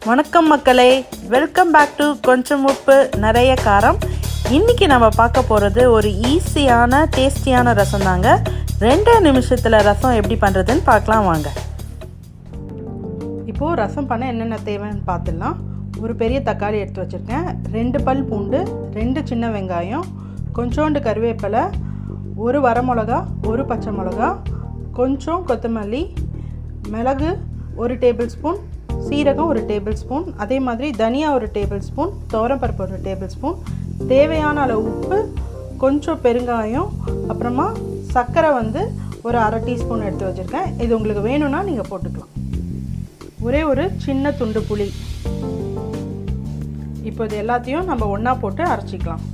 வணக்கம் மக்களே, welcome back to கொஞ்சம் உப்பு நிறைய காரம். இன்றைக்கி நம்ம பார்க்க போகிறது ஒரு ஈஸியான டேஸ்டியான ரசம் தாங்க. 2 நிமிஷத்தில் ரசம் எப்படி பண்ணுறதுன்னு பார்க்கலாம் வாங்க. இப்போது ரசம் பண்ண என்னென்ன தேவைன்னு பார்த்துடலாம். ஒரு பெரிய தக்காளி எடுத்து வச்சுருக்கேன், 2 பல் பூண்டு, 2 சின்ன வெங்காயம், கொஞ்சோண்டு கருவேப்பிலை, 1 வரமிளகா, 1 பச்சை மிளகா, கொஞ்சம் கொத்தமல்லி, மிளகு 1 டேபிள் ஸ்பூன், சீரகம் 1 டேபிள் ஸ்பூன், அதே மாதிரி தனியா 1 டேபிள் ஸ்பூன், துவரம்பருப்பு 1 டேபிள் ஸ்பூன், தேவையான அளவு உப்பு, கொஞ்சம் பெருங்காயம், அப்புறமா சர்க்கரை ஒரு அரை டீஸ்பூன் எடுத்து வச்சுருக்கேன். இது உங்களுக்கு வேணும்னா நீங்கள் போட்டுக்கலாம். ஒரே ஒரு சின்ன துண்டு புளி. இப்போ இது எல்லாத்தையும் நம்ம ஒன்றா போட்டு அரைச்சிக்கலாம்.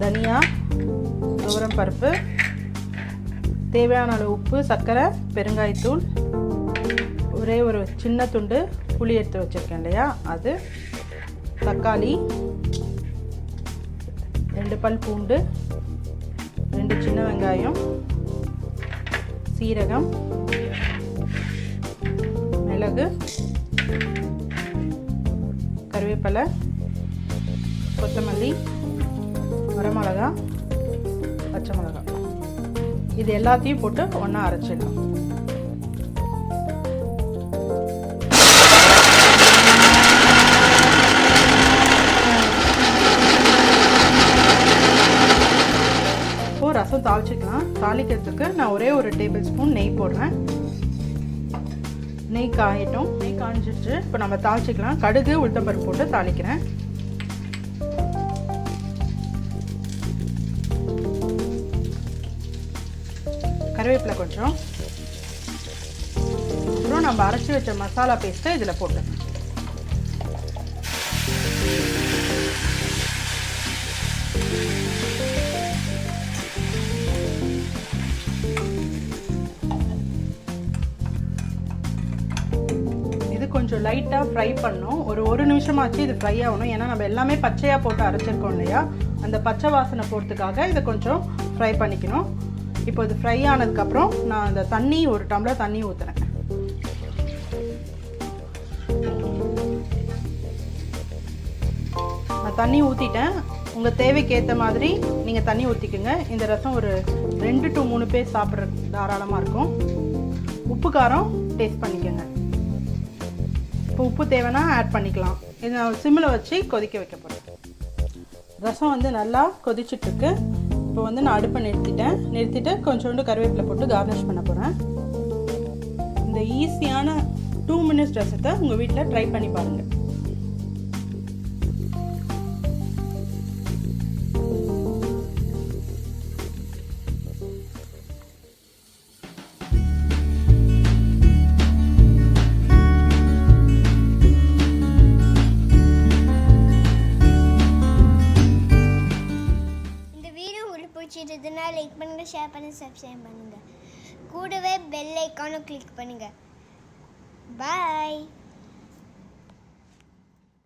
தனியா, துவரம்பருப்பு, தேவையான அளவு உப்பு, சர்க்கரை, பெருங்காயத்தூள், ஒரே ஒரு சின்ன துண்டு புளி எடுத்து வச்சுருக்கேன் இல்லையா, அது, தக்காளி, 2 பல் பூண்டு, 2 சின்ன வெங்காயம், சீரகம், மிளகு, கருவேப்பிலை, கொத்தமல்லி, வரமிளகா, பச்சை மிளகா, இது எல்லாத்தையும் போட்டு ஒன்றா அரைச்சிடலாம். ரசம் தாளிச்சிக்கலாம். தாளிக்கிறதுக்கு நான் ஒரே ஒரு டேபிள் ஸ்பூன் நெய் போடுறேன். நெய் காயட்டும். நெய் காஞ்சிட்டு இப்போ நம்ம தாளிச்சிக்கலாம். கடுகு, உளுத்தம்பருப்பு போட்டு தாளிக்கிறேன். கருவேப்பிலை கொஞ்சம், அப்புறம் நம்ம அரைச்சி வச்ச மசாலா பேஸ்ட்டை இதில் போட்டு கொஞ்சம் லைட்டாக ஃப்ரை பண்ணணும். ஒரு நிமிஷமாச்சு இது ஃப்ரை ஆகணும். ஏன்னா நம்ம எல்லாமே பச்சையாக போட்டு அரைச்சிருக்கோம் இல்லையா, அந்த பச்சை வாசனை போகிறதுக்காக இதை கொஞ்சம் ஃப்ரை பண்ணிக்கணும். இப்போ இது ஃப்ரை ஆனதுக்கப்புறம் நான் அந்த தண்ணி, ஒரு டம்ளர் தண்ணி ஊற்றுறேன். நான் தண்ணி ஊற்றிட்டேன். உங்கள் தேவைக்கு ஏற்ற மாதிரி நீங்கள் தண்ணி ஊற்றிக்குங்க. இந்த ரசம் ஒரு 2 to 3 பேர் சாப்பிட்ற தாராளமாக இருக்கும். உப்பு காரம் டேஸ்ட் பண்ணிக்கோங்க. இப்போ உப்பு தேவைன்னா ஆட் பண்ணிக்கலாம். இது நான் சிம்மில் வச்சு கொதிக்க வைக்க போகிறேன். ரசம் நல்லா கொதிச்சுட்ருக்கு. இப்போ நான் அடுப்பை நிறுத்திட்டு கொஞ்சோண்டு கருவேப்பிலை போட்டு கார்னிஷ் பண்ண போகிறேன். இந்த ஈஸியான 2 மினிட்ஸ் ரசத்தை உங்கள் வீட்டில் ட்ரை பண்ணி பாருங்கள். பிடிச்சிருந்ததுன்னா லைக் பண்ணுங்கள், ஷேர் பண்ணுங்கள், சப்ஸ்கிரைப் பண்ணுங்கள். கூடவே பெல் ஐக்கானும் கிளிக் பண்ணுங்கள். பாய்.